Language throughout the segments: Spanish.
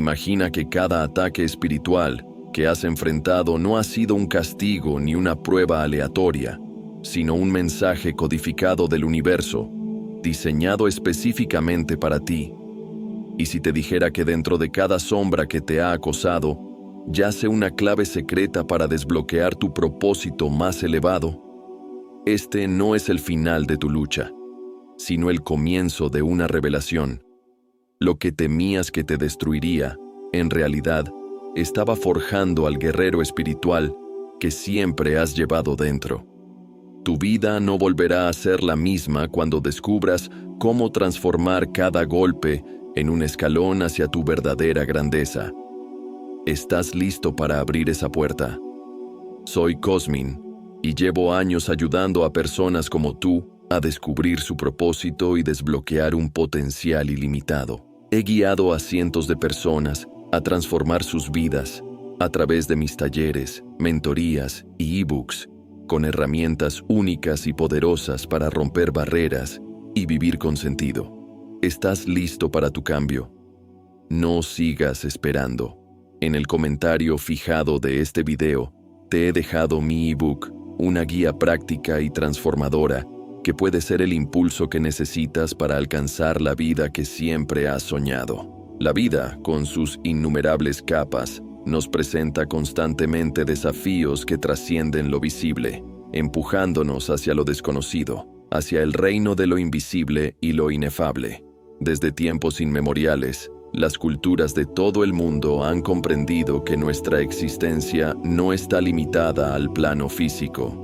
Imagina que cada ataque espiritual que has enfrentado no ha sido un castigo ni una prueba aleatoria, sino un mensaje codificado del universo, diseñado específicamente para ti. Y si te dijera que dentro de cada sombra que te ha acosado, yace una clave secreta para desbloquear tu propósito más elevado, este no es el final de tu lucha, sino el comienzo de una revelación. Lo que temías que te destruiría, en realidad, estaba forjando al guerrero espiritual que siempre has llevado dentro. Tu vida no volverá a ser la misma cuando descubras cómo transformar cada golpe en un escalón hacia tu verdadera grandeza. ¿Estás listo para abrir esa puerta? Soy Cosmin y llevo años ayudando a personas como tú a descubrir su propósito y desbloquear un potencial ilimitado. He guiado a cientos de personas a transformar sus vidas a través de mis talleres, mentorías y ebooks, con herramientas únicas y poderosas para romper barreras y vivir con sentido. ¿Estás listo para tu cambio? No sigas esperando. En el comentario fijado de este video, te he dejado mi ebook, una guía práctica y transformadora que puede ser el impulso que necesitas para alcanzar la vida que siempre has soñado. La vida, con sus innumerables capas, nos presenta constantemente desafíos que trascienden lo visible, empujándonos hacia lo desconocido, hacia el reino de lo invisible y lo inefable. Desde tiempos inmemoriales, las culturas de todo el mundo han comprendido que nuestra existencia no está limitada al plano físico,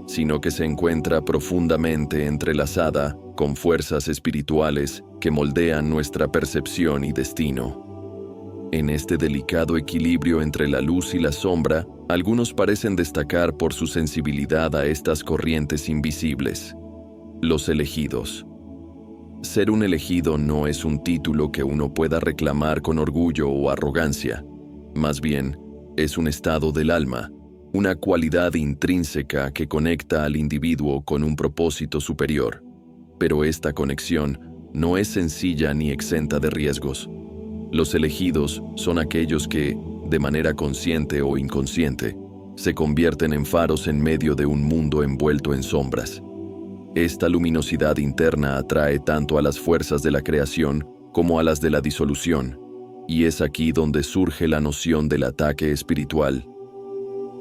sino que se encuentra profundamente entrelazada con fuerzas espirituales que moldean nuestra percepción y destino. En este delicado equilibrio entre la luz y la sombra, algunos parecen destacar por su sensibilidad a estas corrientes invisibles. Los elegidos. Ser un elegido no es un título que uno pueda reclamar con orgullo o arrogancia. Más bien, es un estado del alma, una cualidad intrínseca que conecta al individuo con un propósito superior. Pero esta conexión no es sencilla ni exenta de riesgos. Los elegidos son aquellos que, de manera consciente o inconsciente, se convierten en faros en medio de un mundo envuelto en sombras. Esta luminosidad interna atrae tanto a las fuerzas de la creación como a las de la disolución, y es aquí donde surge la noción del ataque espiritual.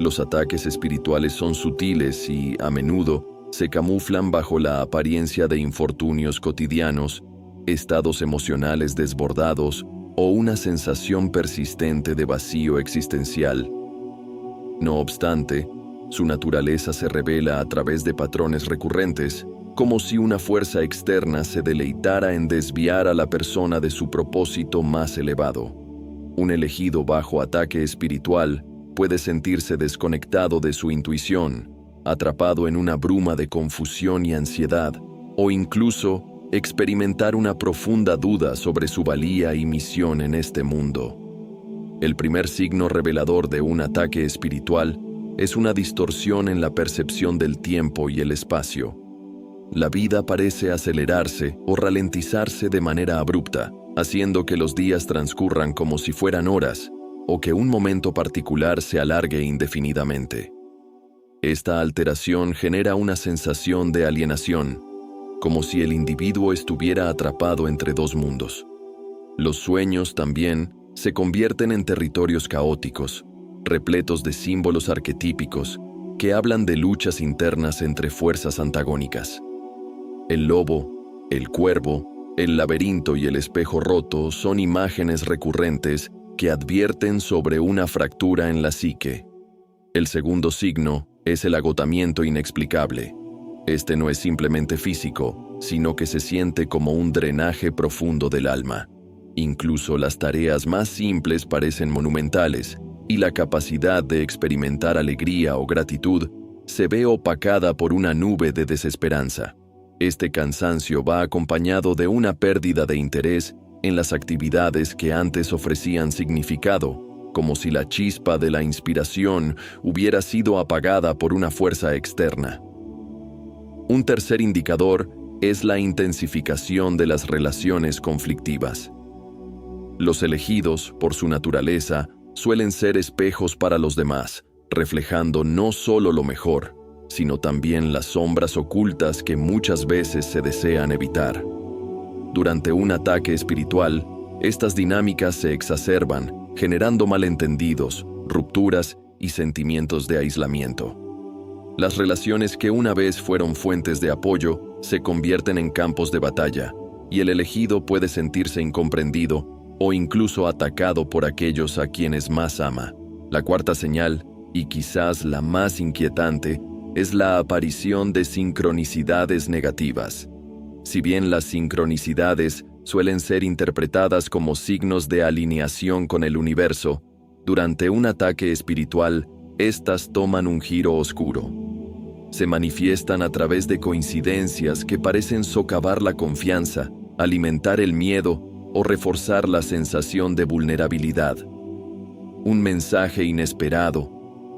Los ataques espirituales son sutiles y, a menudo, se camuflan bajo la apariencia de infortunios cotidianos, estados emocionales desbordados o una sensación persistente de vacío existencial. No obstante, su naturaleza se revela a través de patrones recurrentes, como si una fuerza externa se deleitara en desviar a la persona de su propósito más elevado. Un elegido bajo ataque espiritual puede sentirse desconectado de su intuición, atrapado en una bruma de confusión y ansiedad, o incluso experimentar una profunda duda sobre su valía y misión en este mundo. El primer signo revelador de un ataque espiritual es una distorsión en la percepción del tiempo y el espacio. La vida parece acelerarse o ralentizarse de manera abrupta, haciendo que los días transcurran como si fueran horas, o que un momento particular se alargue indefinidamente. Esta alteración genera una sensación de alienación, como si el individuo estuviera atrapado entre dos mundos. Los sueños también se convierten en territorios caóticos, repletos de símbolos arquetípicos que hablan de luchas internas entre fuerzas antagónicas. El lobo, el cuervo, el laberinto y el espejo roto son imágenes recurrentes que advierten sobre una fractura en la psique. El segundo signo es el agotamiento inexplicable. Este no es simplemente físico, sino que se siente como un drenaje profundo del alma. Incluso las tareas más simples parecen monumentales, y la capacidad de experimentar alegría o gratitud se ve opacada por una nube de desesperanza. Este cansancio va acompañado de una pérdida de interés en las actividades que antes ofrecían significado, como si la chispa de la inspiración hubiera sido apagada por una fuerza externa. Un tercer indicador es la intensificación de las relaciones conflictivas. Los elegidos, por su naturaleza, suelen ser espejos para los demás, reflejando no solo lo mejor, sino también las sombras ocultas que muchas veces se desean evitar. Durante un ataque espiritual, estas dinámicas se exacerban, generando malentendidos, rupturas y sentimientos de aislamiento. Las relaciones que una vez fueron fuentes de apoyo se convierten en campos de batalla, y el elegido puede sentirse incomprendido o incluso atacado por aquellos a quienes más ama. La cuarta señal, y quizás la más inquietante, es la aparición de sincronicidades negativas. Si bien las sincronicidades suelen ser interpretadas como signos de alineación con el universo, durante un ataque espiritual, estas toman un giro oscuro. Se manifiestan a través de coincidencias que parecen socavar la confianza, alimentar el miedo o reforzar la sensación de vulnerabilidad. Un mensaje inesperado,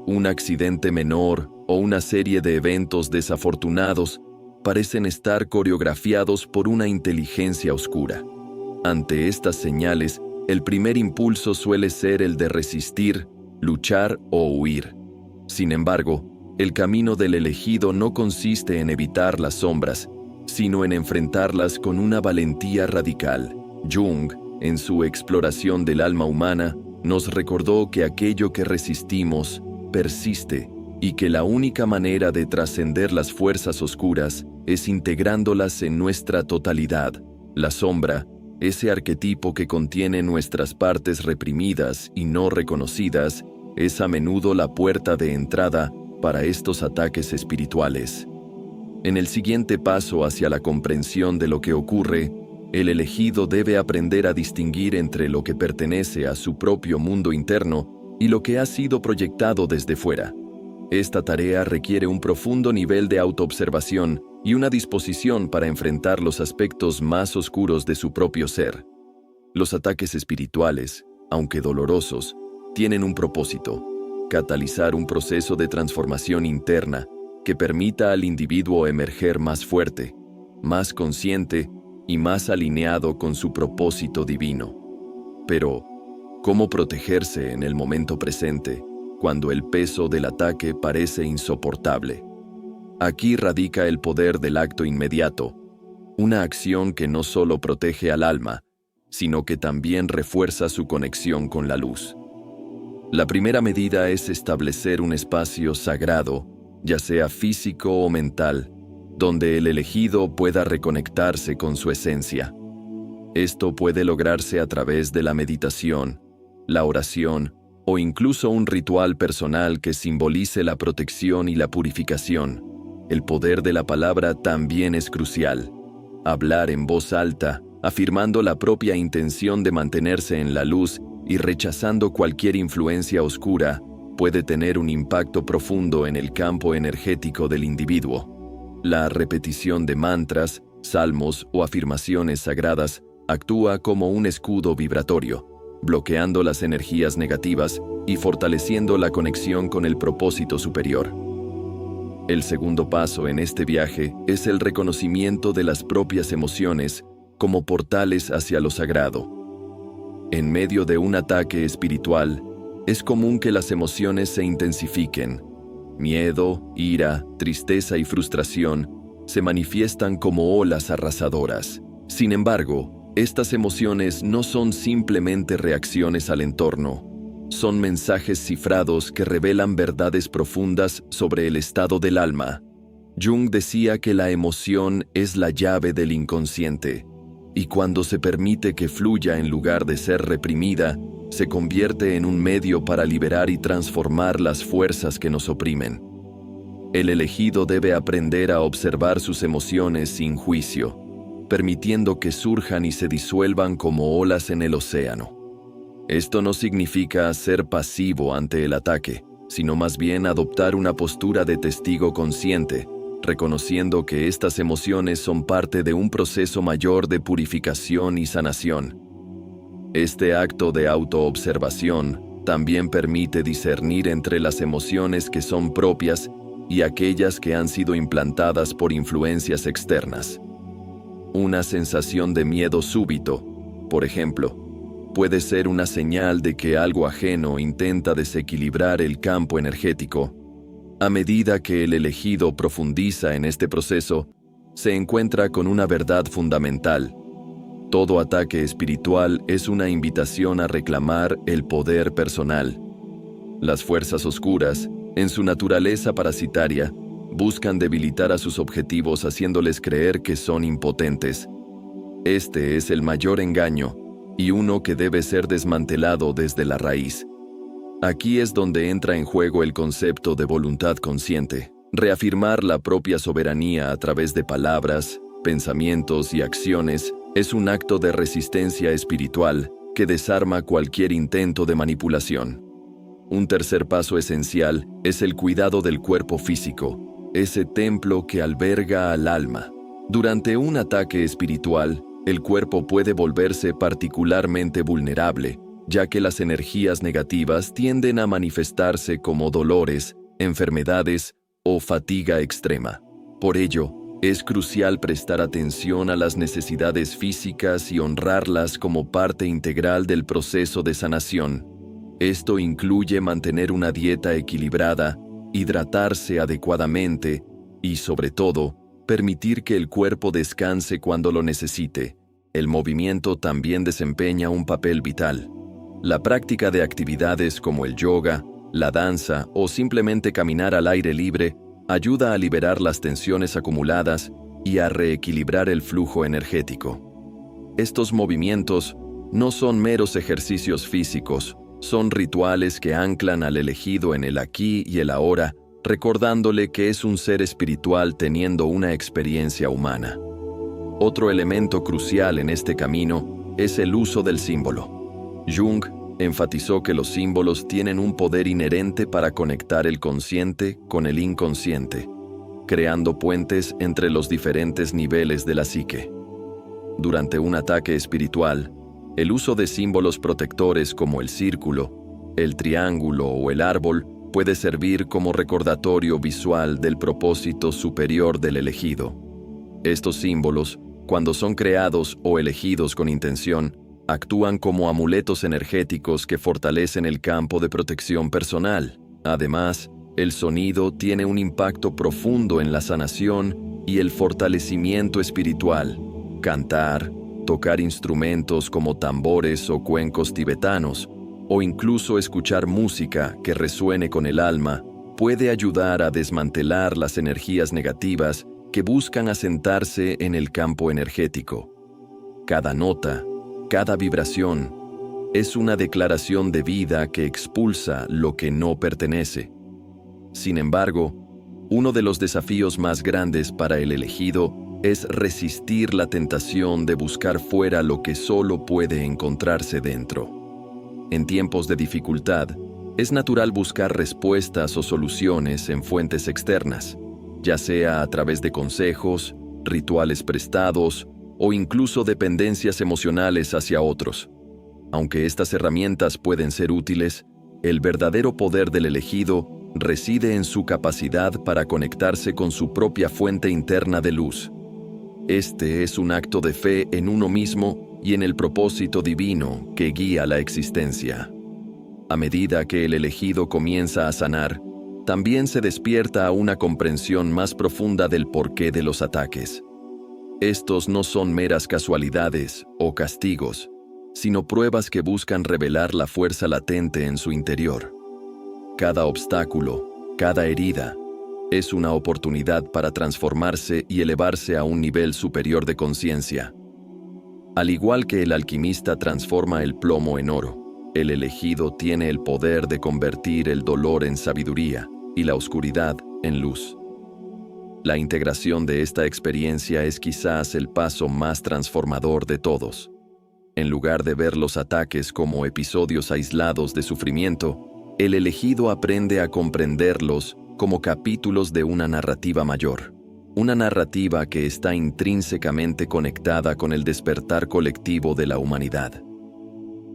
un accidente menor o una serie de eventos desafortunados parecen estar coreografiados por una inteligencia oscura. Ante estas señales, el primer impulso suele ser el de resistir, luchar o huir. Sin embargo, el camino del elegido no consiste en evitar las sombras, sino en enfrentarlas con una valentía radical. Jung, en su exploración del alma humana, nos recordó que aquello que resistimos persiste y que la única manera de trascender las fuerzas oscuras es integrándolas en nuestra totalidad. La sombra, ese arquetipo que contiene nuestras partes reprimidas y no reconocidas, es a menudo la puerta de entrada para estos ataques espirituales. En el siguiente paso hacia la comprensión de lo que ocurre, el elegido debe aprender a distinguir entre lo que pertenece a su propio mundo interno y lo que ha sido proyectado desde fuera. Esta tarea requiere un profundo nivel de autoobservación y una disposición para enfrentar los aspectos más oscuros de su propio ser. Los ataques espirituales, aunque dolorosos, tienen un propósito: catalizar un proceso de transformación interna que permita al individuo emerger más fuerte, más consciente y más alineado con su propósito divino. Pero, ¿cómo protegerse en el momento presente, cuando el peso del ataque parece insoportable? Aquí radica el poder del acto inmediato, una acción que no solo protege al alma, sino que también refuerza su conexión con la luz. La primera medida es establecer un espacio sagrado, ya sea físico o mental, donde el elegido pueda reconectarse con su esencia. Esto puede lograrse a través de la meditación, la oración o incluso un ritual personal que simbolice la protección y la purificación. El poder de la palabra también es crucial. Hablar en voz alta, afirmando la propia intención de mantenerse en la luz y rechazando cualquier influencia oscura, puede tener un impacto profundo en el campo energético del individuo. La repetición de mantras, salmos o afirmaciones sagradas actúa como un escudo vibratorio, bloqueando las energías negativas y fortaleciendo la conexión con el propósito superior. El segundo paso en este viaje es el reconocimiento de las propias emociones como portales hacia lo sagrado. En medio de un ataque espiritual, es común que las emociones se intensifiquen. Miedo, ira, tristeza y frustración se manifiestan como olas arrasadoras. Sin embargo, estas emociones no son simplemente reacciones al entorno. Son mensajes cifrados que revelan verdades profundas sobre el estado del alma. Jung decía que la emoción es la llave del inconsciente, y cuando se permite que fluya en lugar de ser reprimida, se convierte en un medio para liberar y transformar las fuerzas que nos oprimen. El elegido debe aprender a observar sus emociones sin juicio, permitiendo que surjan y se disuelvan como olas en el océano. Esto no significa ser pasivo ante el ataque, sino más bien adoptar una postura de testigo consciente, reconociendo que estas emociones son parte de un proceso mayor de purificación y sanación. Este acto de autoobservación también permite discernir entre las emociones que son propias y aquellas que han sido implantadas por influencias externas. Una sensación de miedo súbito, por ejemplo, puede ser una señal de que algo ajeno intenta desequilibrar el campo energético. A medida que el elegido profundiza en este proceso, se encuentra con una verdad fundamental. Todo ataque espiritual es una invitación a reclamar el poder personal. Las fuerzas oscuras, en su naturaleza parasitaria, buscan debilitar a sus objetivos haciéndoles creer que son impotentes. Este es el mayor engaño, y uno que debe ser desmantelado desde la raíz. Aquí es donde entra en juego el concepto de voluntad consciente. Reafirmar la propia soberanía a través de palabras, pensamientos y acciones es un acto de resistencia espiritual que desarma cualquier intento de manipulación. Un tercer paso esencial es el cuidado del cuerpo físico, ese templo que alberga al alma. Durante un ataque espiritual, el cuerpo puede volverse particularmente vulnerable, ya que las energías negativas tienden a manifestarse como dolores, enfermedades o fatiga extrema. Por ello, es crucial prestar atención a las necesidades físicas y honrarlas como parte integral del proceso de sanación. Esto incluye mantener una dieta equilibrada, hidratarse adecuadamente y, sobre todo, permitir que el cuerpo descanse cuando lo necesite. El movimiento también desempeña un papel vital. La práctica de actividades como el yoga, la danza o simplemente caminar al aire libre ayuda a liberar las tensiones acumuladas y a reequilibrar el flujo energético. Estos movimientos no son meros ejercicios físicos, son rituales que anclan al elegido en el aquí y el ahora, recordándole que es un ser espiritual teniendo una experiencia humana. Otro elemento crucial en este camino es el uso del símbolo. Jung enfatizó que los símbolos tienen un poder inherente para conectar el consciente con el inconsciente, creando puentes entre los diferentes niveles de la psique. Durante un ataque espiritual, el uso de símbolos protectores como el círculo, el triángulo o el árbol puede servir como recordatorio visual del propósito superior del elegido. Estos símbolos, cuando son creados o elegidos con intención, actúan como amuletos energéticos que fortalecen el campo de protección personal. Además, el sonido tiene un impacto profundo en la sanación y el fortalecimiento espiritual. Cantar, tocar instrumentos como tambores o cuencos tibetanos, o incluso escuchar música que resuene con el alma, puede ayudar a desmantelar las energías negativas que buscan asentarse en el campo energético. Cada nota, cada vibración, es una declaración de vida que expulsa lo que no pertenece. Sin embargo, uno de los desafíos más grandes para el elegido es resistir la tentación de buscar fuera lo que solo puede encontrarse dentro. En tiempos de dificultad, es natural buscar respuestas o soluciones en fuentes externas, ya sea a través de consejos, rituales prestados o incluso dependencias emocionales hacia otros. Aunque estas herramientas pueden ser útiles, el verdadero poder del elegido reside en su capacidad para conectarse con su propia fuente interna de luz. Este es un acto de fe en uno mismo y en el propósito divino que guía la existencia. A medida que el elegido comienza a sanar, también se despierta a una comprensión más profunda del porqué de los ataques. Estos no son meras casualidades o castigos, sino pruebas que buscan revelar la fuerza latente en su interior. Cada obstáculo, cada herida, es una oportunidad para transformarse y elevarse a un nivel superior de conciencia. Al igual que el alquimista transforma el plomo en oro, el elegido tiene el poder de convertir el dolor en sabiduría y la oscuridad en luz. La integración de esta experiencia es quizás el paso más transformador de todos. En lugar de ver los ataques como episodios aislados de sufrimiento, el elegido aprende a comprenderlos como capítulos de una narrativa mayor. Una narrativa que está intrínsecamente conectada con el despertar colectivo de la humanidad.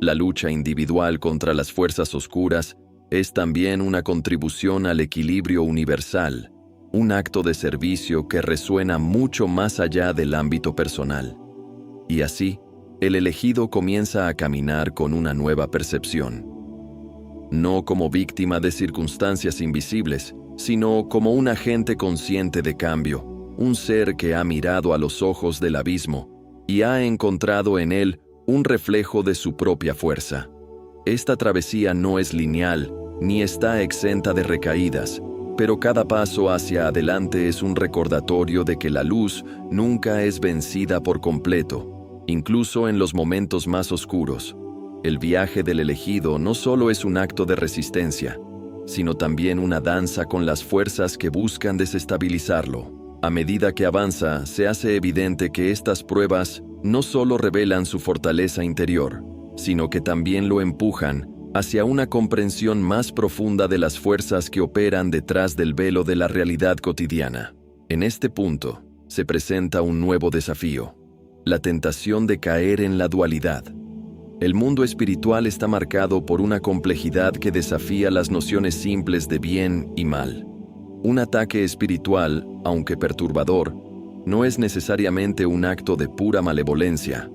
La lucha individual contra las fuerzas oscuras es también una contribución al equilibrio universal, un acto de servicio que resuena mucho más allá del ámbito personal. Y así, el elegido comienza a caminar con una nueva percepción. No como víctima de circunstancias invisibles, sino como un agente consciente de cambio, un ser que ha mirado a los ojos del abismo y ha encontrado en él un reflejo de su propia fuerza. Esta travesía no es lineal, ni está exenta de recaídas, pero cada paso hacia adelante es un recordatorio de que la luz nunca es vencida por completo, incluso en los momentos más oscuros. El viaje del elegido no solo es un acto de resistencia, sino también una danza con las fuerzas que buscan desestabilizarlo. A medida que avanza, se hace evidente que estas pruebas no solo revelan su fortaleza interior, sino que también lo empujan hacia una comprensión más profunda de las fuerzas que operan detrás del velo de la realidad cotidiana. En este punto, se presenta un nuevo desafío: la tentación de caer en la dualidad. El mundo espiritual está marcado por una complejidad que desafía las nociones simples de bien y mal. Un ataque espiritual, aunque perturbador, no es necesariamente un acto de pura malevolencia.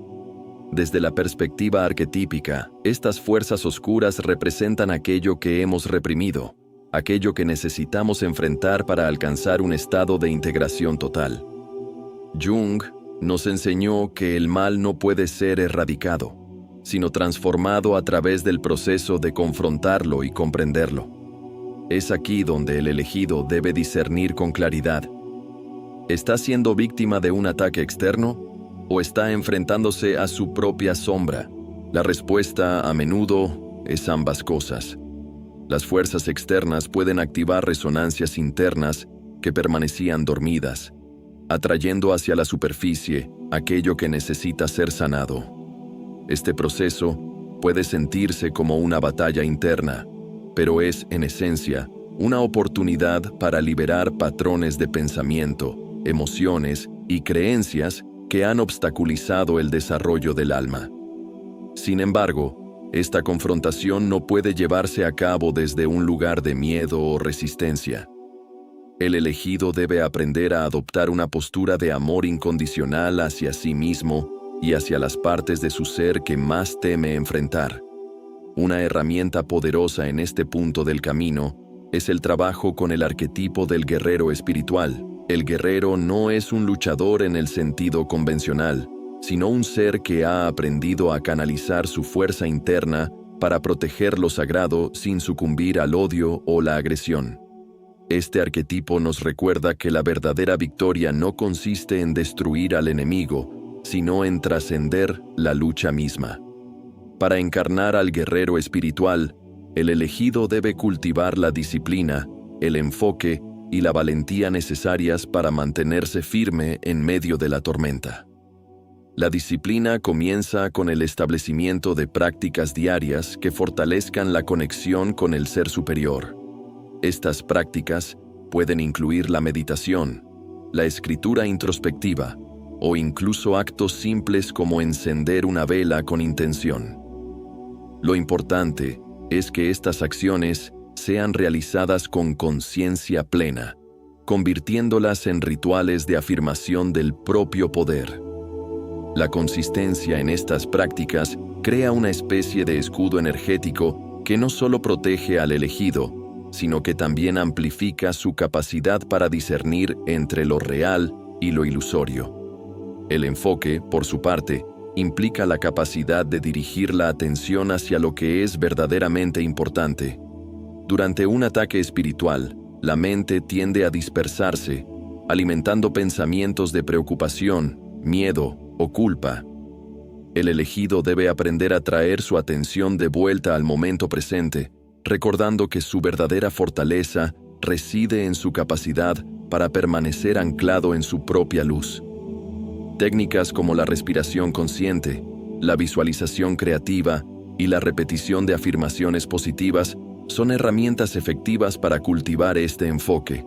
Desde la perspectiva arquetípica, estas fuerzas oscuras representan aquello que hemos reprimido, aquello que necesitamos enfrentar para alcanzar un estado de integración total. Jung nos enseñó que el mal no puede ser erradicado, sino transformado a través del proceso de confrontarlo y comprenderlo. Es aquí donde el elegido debe discernir con claridad. ¿Está siendo víctima de un ataque externo o está enfrentándose a su propia sombra? La respuesta a menudo es ambas cosas. Las fuerzas externas pueden activar resonancias internas que permanecían dormidas, atrayendo hacia la superficie aquello que necesita ser sanado. Este proceso puede sentirse como una batalla interna, pero es, en esencia, una oportunidad para liberar patrones de pensamiento, emociones y creencias que han obstaculizado el desarrollo del alma. Sin embargo, esta confrontación no puede llevarse a cabo desde un lugar de miedo o resistencia. El elegido debe aprender a adoptar una postura de amor incondicional hacia sí mismo y hacia las partes de su ser que más teme enfrentar. Una herramienta poderosa en este punto del camino es el trabajo con el arquetipo del guerrero espiritual. El guerrero no es un luchador en el sentido convencional, sino un ser que ha aprendido a canalizar su fuerza interna para proteger lo sagrado sin sucumbir al odio o la agresión. Este arquetipo nos recuerda que la verdadera victoria no consiste en destruir al enemigo, sino en trascender la lucha misma. Para encarnar al guerrero espiritual, el elegido debe cultivar la disciplina, el enfoque y la valentía necesarias para mantenerse firme en medio de la tormenta. La disciplina comienza con el establecimiento de prácticas diarias que fortalezcan la conexión con el ser superior. Estas prácticas pueden incluir la meditación, la escritura introspectiva o incluso actos simples como encender una vela con intención. Lo importante es que estas acciones sean realizadas con conciencia plena, convirtiéndolas en rituales de afirmación del propio poder. La consistencia en estas prácticas crea una especie de escudo energético que no solo protege al elegido, sino que también amplifica su capacidad para discernir entre lo real y lo ilusorio. El enfoque, por su parte, implica la capacidad de dirigir la atención hacia lo que es verdaderamente importante. Durante un ataque espiritual, la mente tiende a dispersarse, alimentando pensamientos de preocupación, miedo o culpa. El elegido debe aprender a traer su atención de vuelta al momento presente, recordando que su verdadera fortaleza reside en su capacidad para permanecer anclado en su propia luz. Técnicas como la respiración consciente, la visualización creativa y la repetición de afirmaciones positivas son herramientas efectivas para cultivar este enfoque.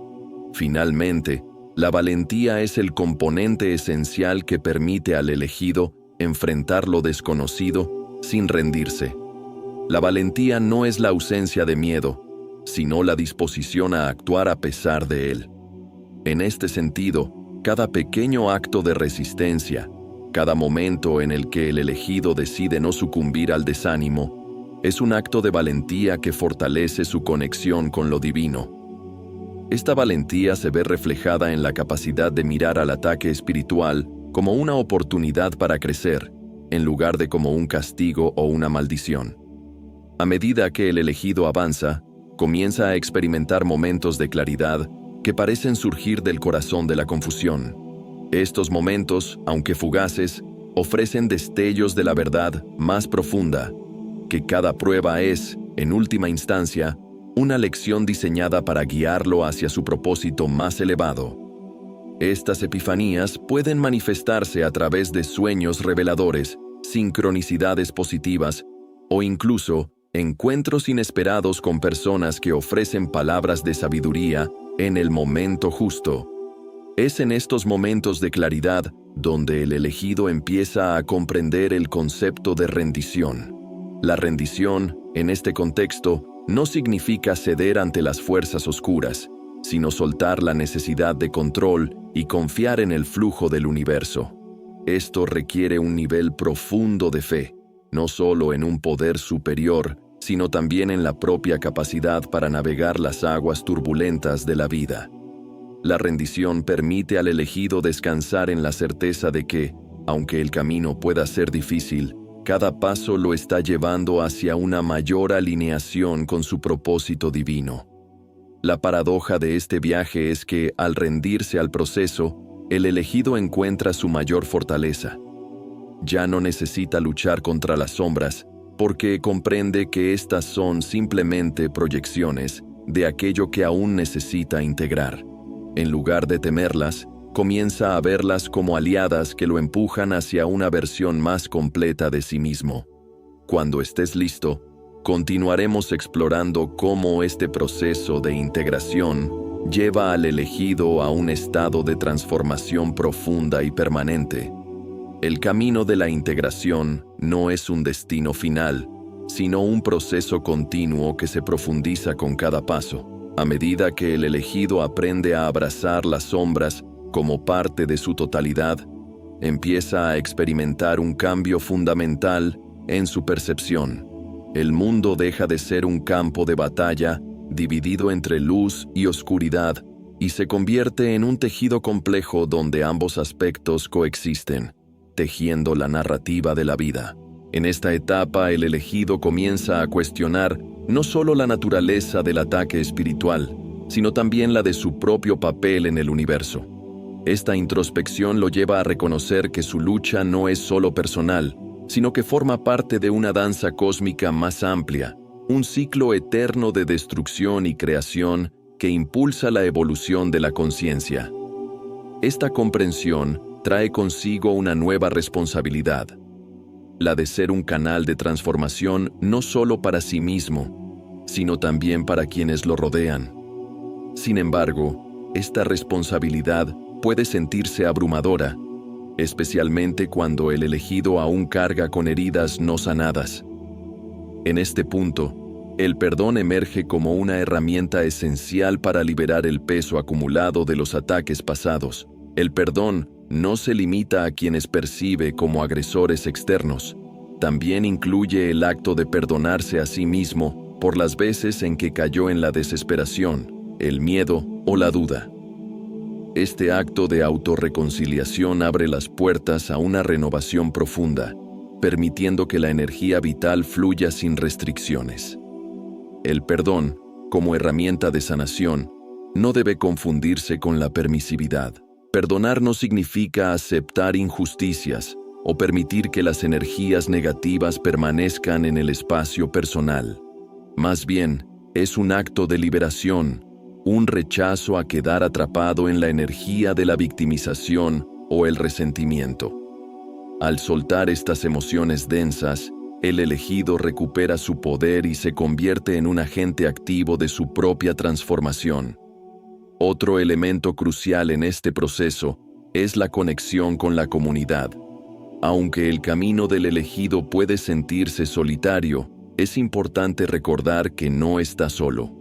Finalmente, la valentía es el componente esencial que permite al elegido enfrentar lo desconocido sin rendirse. La valentía no es la ausencia de miedo, sino la disposición a actuar a pesar de él. En este sentido, cada pequeño acto de resistencia, Cada momento en el que el elegido decide no sucumbir al desánimo es un acto de valentía que fortalece su conexión con lo divino. Esta valentía se ve reflejada en la capacidad de mirar al ataque espiritual como una oportunidad para crecer, en lugar de como un castigo o una maldición. A medida que el elegido avanza, comienza a experimentar momentos de claridad que parecen surgir del corazón de la confusión. Estos momentos, aunque fugaces, ofrecen destellos de la verdad más profunda, que cada prueba es, en última instancia, una lección diseñada para guiarlo hacia su propósito más elevado. Estas epifanías pueden manifestarse a través de sueños reveladores, sincronicidades positivas o incluso encuentros inesperados con personas que ofrecen palabras de sabiduría en el momento justo. Es en estos momentos de claridad donde el elegido empieza a comprender el concepto de rendición. La rendición, en este contexto, no significa ceder ante las fuerzas oscuras, sino soltar la necesidad de control y confiar en el flujo del universo. Esto requiere un nivel profundo de fe, no solo en un poder superior, sino también en la propia capacidad para navegar las aguas turbulentas de la vida. La rendición permite al elegido descansar en la certeza de que, aunque el camino pueda ser difícil, cada paso lo está llevando hacia una mayor alineación con su propósito divino. La paradoja de este viaje es que, al rendirse al proceso, el elegido encuentra su mayor fortaleza. Ya no necesita luchar contra las sombras, porque comprende que estas son simplemente proyecciones de aquello que aún necesita integrar. En lugar de temerlas, comienza a verlas como aliadas que lo empujan hacia una versión más completa de sí mismo. Cuando estés listo, continuaremos explorando cómo este proceso de integración lleva al elegido a un estado de transformación profunda y permanente. El camino de la integración no es un destino final, sino un proceso continuo que se profundiza con cada paso. A medida que el elegido aprende a abrazar las sombras como parte de su totalidad, empieza a experimentar un cambio fundamental en su percepción. El mundo deja de ser un campo de batalla dividido entre luz y oscuridad y se convierte en un tejido complejo donde ambos aspectos coexisten, tejiendo la narrativa de la vida. En esta etapa, el elegido comienza a cuestionar no solo la naturaleza del ataque espiritual, sino también la de su propio papel en el universo. Esta introspección lo lleva a reconocer que su lucha no es solo personal, sino que forma parte de una danza cósmica más amplia, un ciclo eterno de destrucción y creación que impulsa la evolución de la conciencia. Esta comprensión trae consigo una nueva responsabilidad, la de ser un canal de transformación no solo para sí mismo, sino también para quienes lo rodean. Sin embargo, esta responsabilidad puede sentirse abrumadora, especialmente cuando el elegido aún carga con heridas no sanadas. En este punto, el perdón emerge como una herramienta esencial para liberar el peso acumulado de los ataques pasados. El perdón no se limita a quienes percibe como agresores externos. También incluye el acto de perdonarse a sí mismo por las veces en que cayó en la desesperación, el miedo o la duda. Este acto de autorreconciliación abre las puertas a una renovación profunda, permitiendo que la energía vital fluya sin restricciones. El perdón, como herramienta de sanación, no debe confundirse con la permisividad. Perdonar no significa aceptar injusticias o permitir que las energías negativas permanezcan en el espacio personal. Más bien, es un acto de liberación, un rechazo a quedar atrapado en la energía de la victimización o el resentimiento. Al soltar estas emociones densas, el elegido recupera su poder y se convierte en un agente activo de su propia transformación. Otro elemento crucial en este proceso es la conexión con la comunidad. Aunque el camino del elegido puede sentirse solitario, es importante recordar que no está solo.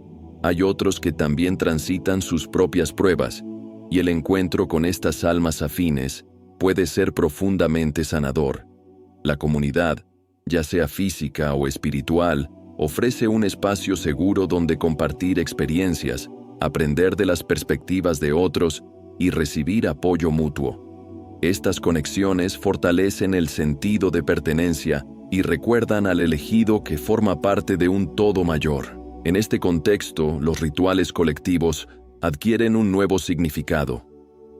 Hay otros que también transitan sus propias pruebas, y el encuentro con estas almas afines puede ser profundamente sanador. La comunidad, ya sea física o espiritual, ofrece un espacio seguro donde compartir experiencias, aprender de las perspectivas de otros y recibir apoyo mutuo. Estas conexiones fortalecen el sentido de pertenencia y recuerdan al elegido que forma parte de un todo mayor. En este contexto, los rituales colectivos adquieren un nuevo significado.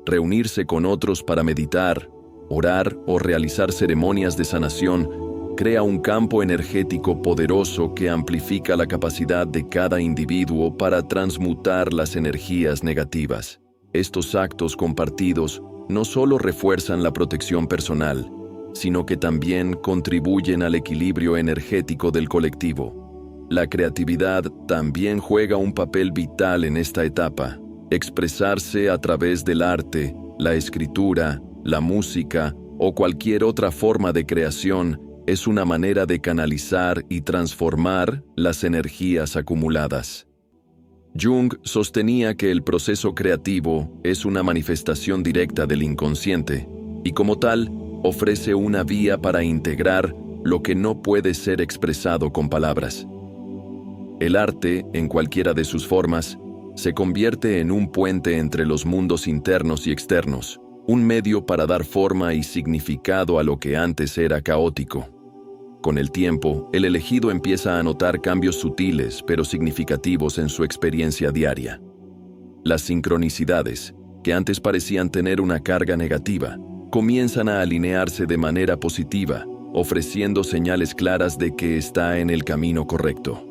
Reunirse con otros para meditar, orar o realizar ceremonias de sanación crea un campo energético poderoso que amplifica la capacidad de cada individuo para transmutar las energías negativas. Estos actos compartidos no solo refuerzan la protección personal, sino que también contribuyen al equilibrio energético del colectivo. La creatividad también juega un papel vital en esta etapa. Expresarse a través del arte, la escritura, la música o cualquier otra forma de creación es una manera de canalizar y transformar las energías acumuladas. Jung sostenía que el proceso creativo es una manifestación directa del inconsciente y como tal ofrece una vía para integrar lo que no puede ser expresado con palabras. El arte, en cualquiera de sus formas, se convierte en un puente entre los mundos internos y externos, un medio para dar forma y significado a lo que antes era caótico. Con el tiempo, el elegido empieza a notar cambios sutiles pero significativos en su experiencia diaria. Las sincronicidades, que antes parecían tener una carga negativa, comienzan a alinearse de manera positiva, ofreciendo señales claras de que está en el camino correcto.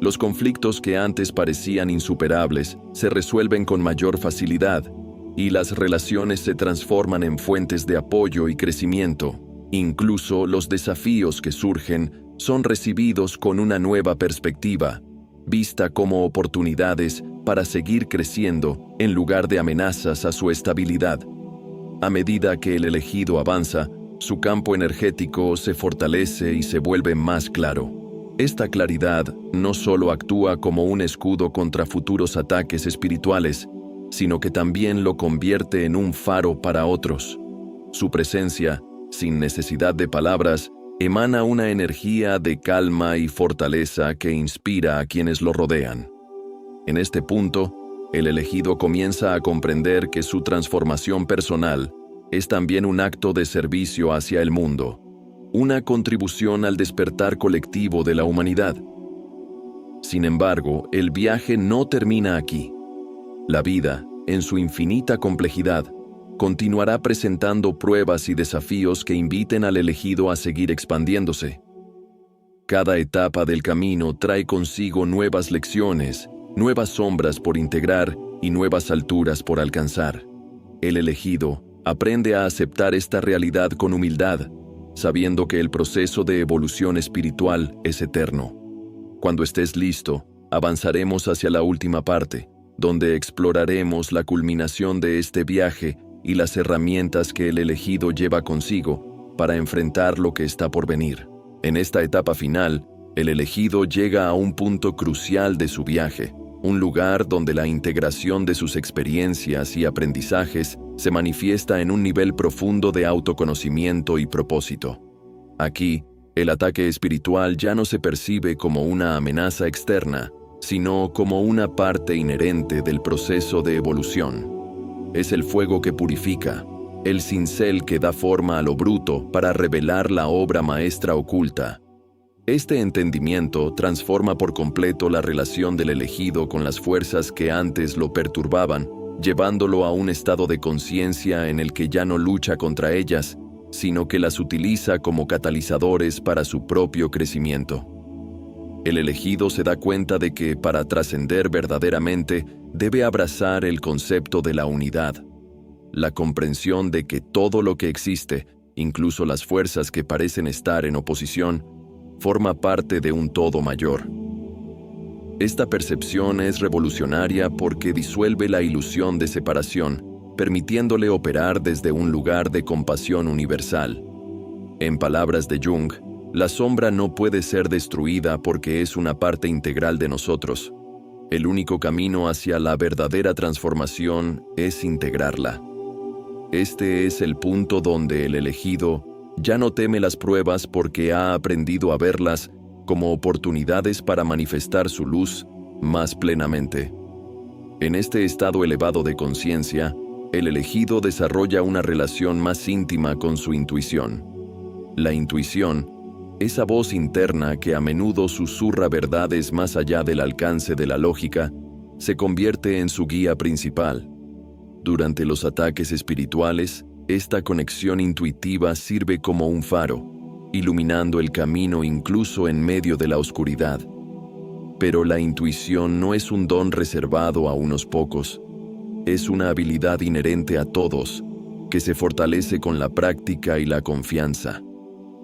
Los conflictos que antes parecían insuperables se resuelven con mayor facilidad y las relaciones se transforman en fuentes de apoyo y crecimiento. Incluso los desafíos que surgen son recibidos con una nueva perspectiva, vista como oportunidades para seguir creciendo en lugar de amenazas a su estabilidad. A medida que el elegido avanza, su campo energético se fortalece y se vuelve más claro. Esta claridad no solo actúa como un escudo contra futuros ataques espirituales, sino que también lo convierte en un faro para otros. Su presencia, sin necesidad de palabras, emana una energía de calma y fortaleza que inspira a quienes lo rodean. En este punto, el elegido comienza a comprender que su transformación personal es también un acto de servicio hacia el mundo, una contribución al despertar colectivo de la humanidad. Sin embargo, el viaje no termina aquí. La vida, en su infinita complejidad, continuará presentando pruebas y desafíos que inviten al elegido a seguir expandiéndose. Cada etapa del camino trae consigo nuevas lecciones, nuevas sombras por integrar y nuevas alturas por alcanzar. El elegido aprende a aceptar esta realidad con humildad, sabiendo que el proceso de evolución espiritual es eterno. Cuando estés listo, avanzaremos hacia la última parte, donde exploraremos la culminación de este viaje y las herramientas que el elegido lleva consigo para enfrentar lo que está por venir. En esta etapa final, el elegido llega a un punto crucial de su viaje, un lugar donde la integración de sus experiencias y aprendizajes se manifiesta en un nivel profundo de autoconocimiento y propósito. Aquí, el ataque espiritual ya no se percibe como una amenaza externa, sino como una parte inherente del proceso de evolución. Es el fuego que purifica, el cincel que da forma a lo bruto para revelar la obra maestra oculta. Este entendimiento transforma por completo la relación del elegido con las fuerzas que antes lo perturbaban, llevándolo a un estado de conciencia en el que ya no lucha contra ellas, sino que las utiliza como catalizadores para su propio crecimiento. El elegido se da cuenta de que, para trascender verdaderamente, debe abrazar el concepto de la unidad, la comprensión de que todo lo que existe, incluso las fuerzas que parecen estar en oposición, forma parte de un todo mayor. Esta percepción es revolucionaria porque disuelve la ilusión de separación, permitiéndole operar desde un lugar de compasión universal. En palabras de Jung, la sombra no puede ser destruida porque es una parte integral de nosotros. El único camino hacia la verdadera transformación es integrarla. Este es el punto donde el elegido ya no teme las pruebas porque ha aprendido a verlas como oportunidades para manifestar su luz más plenamente. En este estado elevado de conciencia, el elegido desarrolla una relación más íntima con su intuición. La intuición, esa voz interna que a menudo susurra verdades más allá del alcance de la lógica, se convierte en su guía principal. Durante los ataques espirituales, esta conexión intuitiva sirve como un faro, iluminando el camino incluso en medio de la oscuridad. Pero la intuición no es un don reservado a unos pocos. Es una habilidad inherente a todos, que se fortalece con la práctica y la confianza.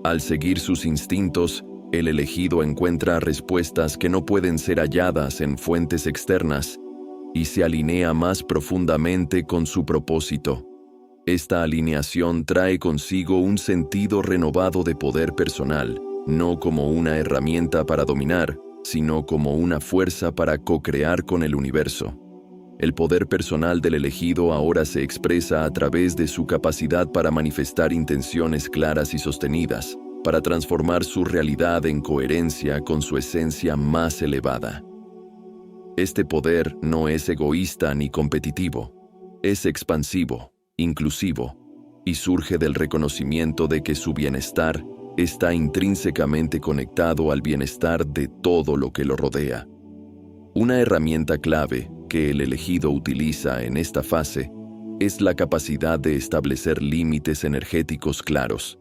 Al seguir sus instintos, el elegido encuentra respuestas que no pueden ser halladas en fuentes externas y se alinea más profundamente con su propósito. Esta alineación trae consigo un sentido renovado de poder personal, no como una herramienta para dominar, sino como una fuerza para co-crear con el universo. El poder personal del elegido ahora se expresa a través de su capacidad para manifestar intenciones claras y sostenidas, para transformar su realidad en coherencia con su esencia más elevada. Este poder no es egoísta ni competitivo, es expansivo, inclusivo, y surge del reconocimiento de que su bienestar está intrínsecamente conectado al bienestar de todo lo que lo rodea. Una herramienta clave que el elegido utiliza en esta fase es la capacidad de establecer límites energéticos claros.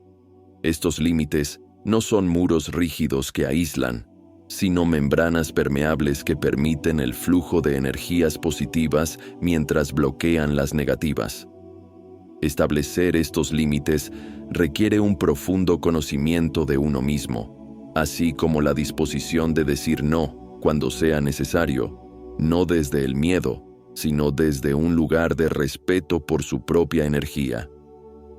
Estos límites no son muros rígidos que aíslan, sino membranas permeables que permiten el flujo de energías positivas mientras bloquean las negativas. Establecer estos límites requiere un profundo conocimiento de uno mismo, así como la disposición de decir no cuando sea necesario, no desde el miedo, sino desde un lugar de respeto por su propia energía.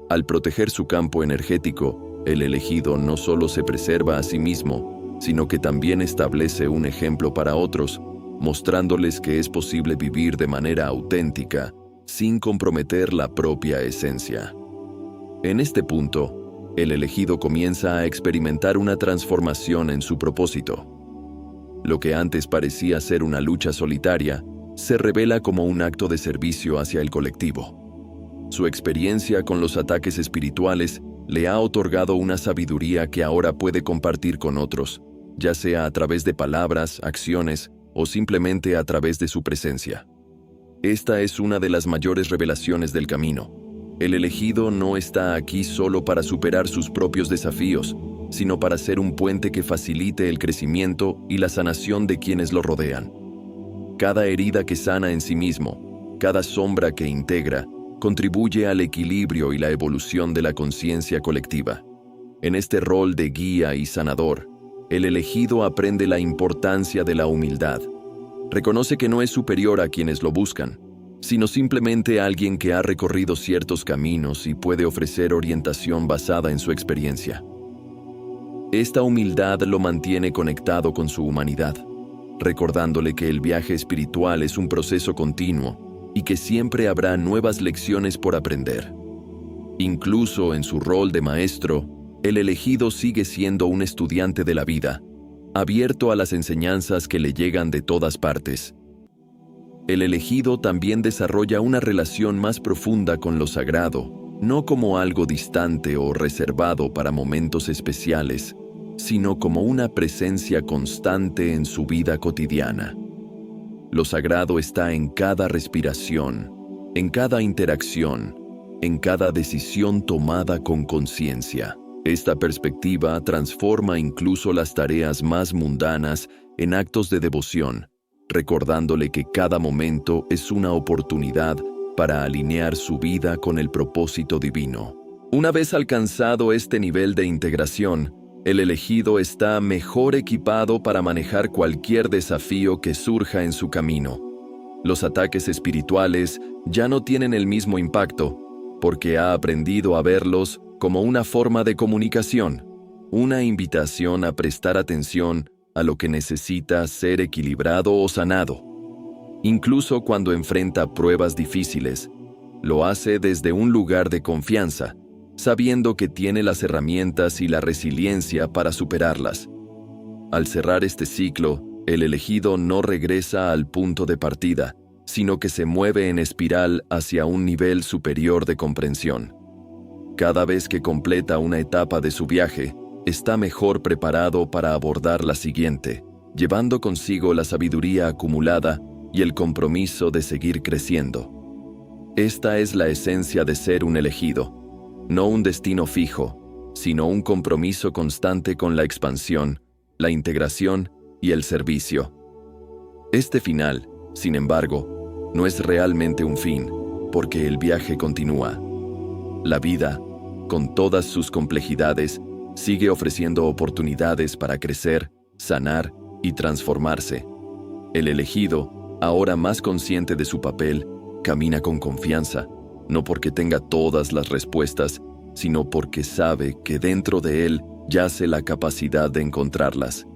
Al proteger su campo energético, el elegido no solo se preserva a sí mismo, sino que también establece un ejemplo para otros, mostrándoles que es posible vivir de manera auténtica, sin comprometer la propia esencia. En este punto, el elegido comienza a experimentar una transformación en su propósito. Lo que antes parecía ser una lucha solitaria, se revela como un acto de servicio hacia el colectivo. Su experiencia con los ataques espirituales le ha otorgado una sabiduría que ahora puede compartir con otros, ya sea a través de palabras, acciones o simplemente a través de su presencia. Esta es una de las mayores revelaciones del camino. El elegido no está aquí solo para superar sus propios desafíos, sino para ser un puente que facilite el crecimiento y la sanación de quienes lo rodean. Cada herida que sana en sí mismo, cada sombra que integra, contribuye al equilibrio y la evolución de la conciencia colectiva. En este rol de guía y sanador, el elegido aprende la importancia de la humildad. Reconoce que no es superior a quienes lo buscan, sino simplemente alguien que ha recorrido ciertos caminos y puede ofrecer orientación basada en su experiencia. Esta humildad lo mantiene conectado con su humanidad, recordándole que el viaje espiritual es un proceso continuo y que siempre habrá nuevas lecciones por aprender. Incluso en su rol de maestro, el elegido sigue siendo un estudiante de la vida, abierto a las enseñanzas que le llegan de todas partes. El elegido también desarrolla una relación más profunda con lo sagrado, no como algo distante o reservado para momentos especiales, sino como una presencia constante en su vida cotidiana. Lo sagrado está en cada respiración, en cada interacción, en cada decisión tomada con conciencia. Esta perspectiva transforma incluso las tareas más mundanas en actos de devoción, recordándole que cada momento es una oportunidad para alinear su vida con el propósito divino. Una vez alcanzado este nivel de integración, el elegido está mejor equipado para manejar cualquier desafío que surja en su camino. Los ataques espirituales ya no tienen el mismo impacto, porque ha aprendido a verlos como una forma de comunicación, una invitación a prestar atención a lo que necesita ser equilibrado o sanado. Incluso cuando enfrenta pruebas difíciles, Lo hace desde un lugar de confianza, sabiendo que tiene las herramientas y la resiliencia para superarlas. Al cerrar este ciclo, el elegido no regresa al punto de partida, sino que se mueve en espiral hacia un nivel superior de comprensión. Cada vez que completa una etapa de su viaje, está mejor preparado para abordar la siguiente, llevando consigo la sabiduría acumulada y el compromiso de seguir creciendo. Esta es la esencia de ser un elegido, no un destino fijo, sino un compromiso constante con la expansión, la integración y el servicio. Este final, sin embargo, no es realmente un fin, porque el viaje continúa. La vida, con todas sus complejidades, sigue ofreciendo oportunidades para crecer, sanar y transformarse. El elegido, ahora más consciente de su papel, camina con confianza, no porque tenga todas las respuestas, sino porque sabe que dentro de él yace la capacidad de encontrarlas.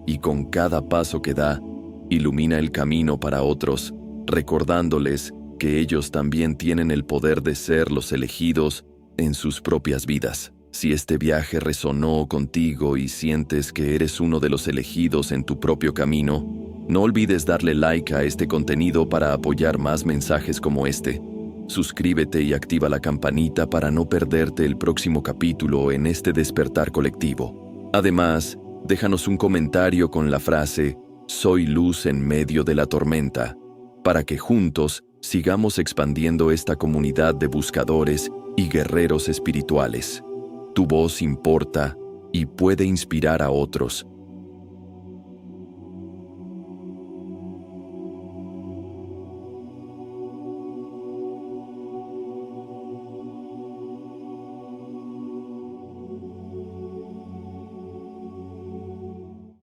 Y con cada paso que da, ilumina el camino para otros, recordándoles que ellos también tienen el poder de ser los elegidos en sus propias vidas. Si este viaje resonó contigo y sientes que eres uno de los elegidos en tu propio camino, no olvides darle like a este contenido para apoyar más mensajes como este. Suscríbete y activa la campanita para no perderte el próximo capítulo en este despertar colectivo. Además, déjanos un comentario con la frase «Soy luz en medio de la tormenta», para que juntos sigamos expandiendo esta comunidad de buscadores y guerreros espirituales. Tu voz importa y puede inspirar a otros.